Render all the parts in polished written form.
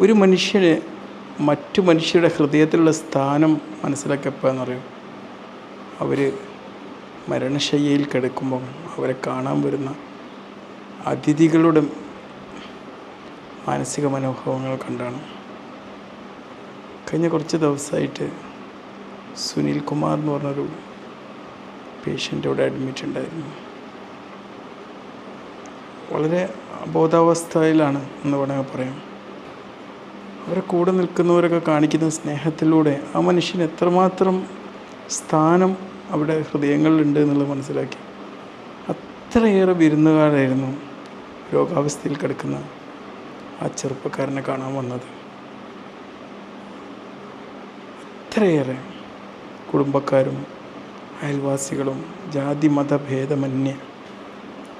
ഒരു മനുഷ്യന് മറ്റു മനുഷ്യരുടെ ഹൃദയത്തിലുള്ള സ്ഥാനം മനസ്സിലാക്കിയപ്പോഴെന്ന് പറയും, അവർ മരണശയ്യയിൽ കിടക്കുമ്പം അവരെ കാണാൻ വരുന്ന അതിഥികളുടെ മാനസിക മനോഭാവങ്ങൾ കണ്ടാണ്. കഴിഞ്ഞ കുറച്ച് ദിവസമായിട്ട് സുനിൽ കുമാർ എന്ന് പറഞ്ഞൊരു പേഷ്യൻ്റ് ഇവിടെ അഡ്മിറ്റ് ഉണ്ടായിരുന്നു. വളരെ അബോധാവസ്ഥയിലാണ് എന്ന് വേണമെങ്കിൽ പറയാം. അവരെ കൂടെ നിൽക്കുന്നവരൊക്കെ കാണിക്കുന്ന സ്നേഹത്തിലൂടെ ആ മനുഷ്യന് എത്രമാത്രം സ്ഥാനം അവിടെ ഹൃദയങ്ങളിലുണ്ട് എന്നുള്ളത് മനസ്സിലാക്കി. അത്രയേറെ വിരുന്നുകാരായിരുന്നു രോഗാവസ്ഥയിൽ കിടക്കുന്ന ആ ചെറുപ്പക്കാരനെ കാണാൻ വന്നത്. അത്രയേറെ കുടുംബക്കാരും അയൽവാസികളും ജാതി മതഭേദമന്യേ.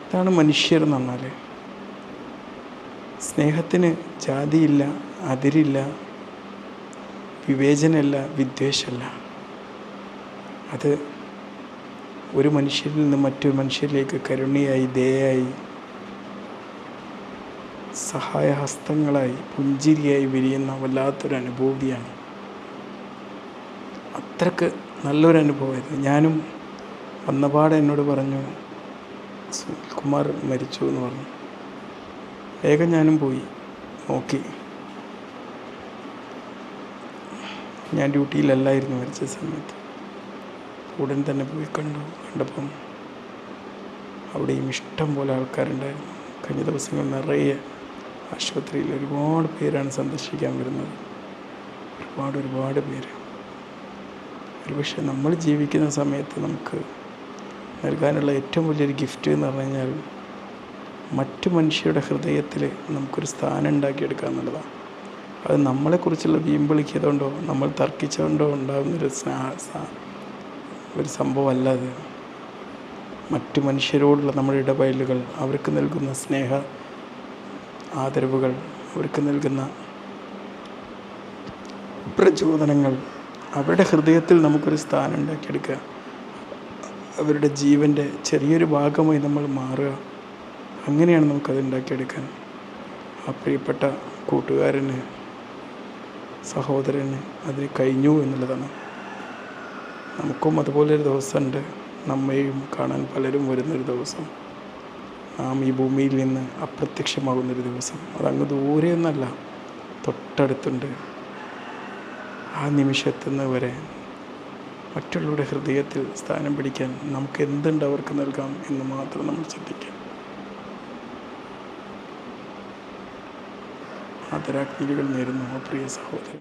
ഇതാണ് മനുഷ്യരെന്ന് പറഞ്ഞാൽ. സ്നേഹത്തിന് ജാതിയില്ല, അതിരില്ല, വിവേചനമില്ല, വിദ്വേഷമല്ല. അത് ഒരു മനുഷ്യരിൽ നിന്ന് മറ്റൊരു മനുഷ്യരിലേക്ക് കരുണയായി, ദയയായി, സഹായഹസ്തങ്ങളായി, പുഞ്ചിരിയായി വിരിയുന്ന വല്ലാത്തൊരു അനുഭൂതിയാണ്. അത്രക്ക് നല്ലൊരു അനുഭവമായിരുന്നു. ഞാനും വന്നപാടെ എന്നോട് പറഞ്ഞു സുനിൽകുമാർ മരിച്ചു എന്ന് പറഞ്ഞു. വേഗം ഞാനും പോയി നോക്കി. ഞാൻ ഡ്യൂട്ടിയിലല്ലായിരുന്നു മരിച്ച സമയത്ത്. ഉടൻ തന്നെ പോയി കണ്ടപ്പം അവിടെയും ഇഷ്ടം പോലെ ആൾക്കാരുണ്ടായിരുന്നു. കഴിഞ്ഞ ദിവസങ്ങൾ നിറയെ ആശുപത്രിയിൽ ഒരുപാട് പേരാണ് സന്ദർശിക്കാൻ വരുന്നത്. ഒരുപാട് പേര്. ഒരുപക്ഷെ നമ്മൾ ജീവിക്കുന്ന സമയത്ത് നമുക്ക് നൽകാനുള്ള ഏറ്റവും വലിയൊരു ഗിഫ്റ്റ് എന്ന് പറഞ്ഞു കഴിഞ്ഞാൽ മറ്റു മനുഷ്യരുടെ ഹൃദയത്തിൽ നമുക്കൊരു സ്ഥാനം ഉണ്ടാക്കിയെടുക്കുക എന്നുള്ളതാണ്. അത് നമ്മളെക്കുറിച്ചുള്ള വീമ്പിളിക്കതുകൊണ്ടോ നമ്മൾ തർക്കിച്ചുകൊണ്ടോ ഉണ്ടാകുന്നൊരു ഒരു സംഭവമല്ല അത്. മറ്റു മനുഷ്യരോടുള്ള നമ്മുടെ ഇടപെടലുകൾ, അവർക്ക് നൽകുന്ന സ്നേഹ ആദരവുകൾ, അവർക്ക് നൽകുന്ന പ്രചോദനങ്ങൾ, അവരുടെ ഹൃദയത്തിൽ നമുക്കൊരു സ്ഥാനം ഉണ്ടാക്കിയെടുക്കുക, അവരുടെ ജീവൻ്റെ ചെറിയൊരു ഭാഗമായി നമ്മൾ മാറുക. അങ്ങനെയാണ് നമുക്കത് ഉണ്ടാക്കിയെടുക്കാൻ. ആ പ്രിയപ്പെട്ട കൂട്ടുകാരന്, സഹോദരന് അതിന് കഴിഞ്ഞു എന്നുള്ളതാണ്. നമുക്കും അതുപോലൊരു ദിവസമുണ്ട്. നമ്മയും കാണാൻ പലരും വരുന്നൊരു ദിവസം, നാം ഈ ഭൂമിയിൽ നിന്ന് അപ്രത്യക്ഷമാകുന്നൊരു ദിവസം. അതങ്ങ് ദൂരെയൊന്നല്ല, തൊട്ടടുത്തുണ്ട്. ആ നിമിഷത്തുനിന്ന് വരെ മറ്റുള്ളവരുടെ ഹൃദയത്തിൽ സ്ഥാനം പിടിക്കാൻ നമുക്ക് എന്തുണ്ട് അവർക്ക് നൽകാം എന്ന് മാത്രം നമ്മൾ ചിന്തിക്കാം. ആദരാജ്ഞലികൾ നേരുന്നു പ്രിയ സഹോദരൻ.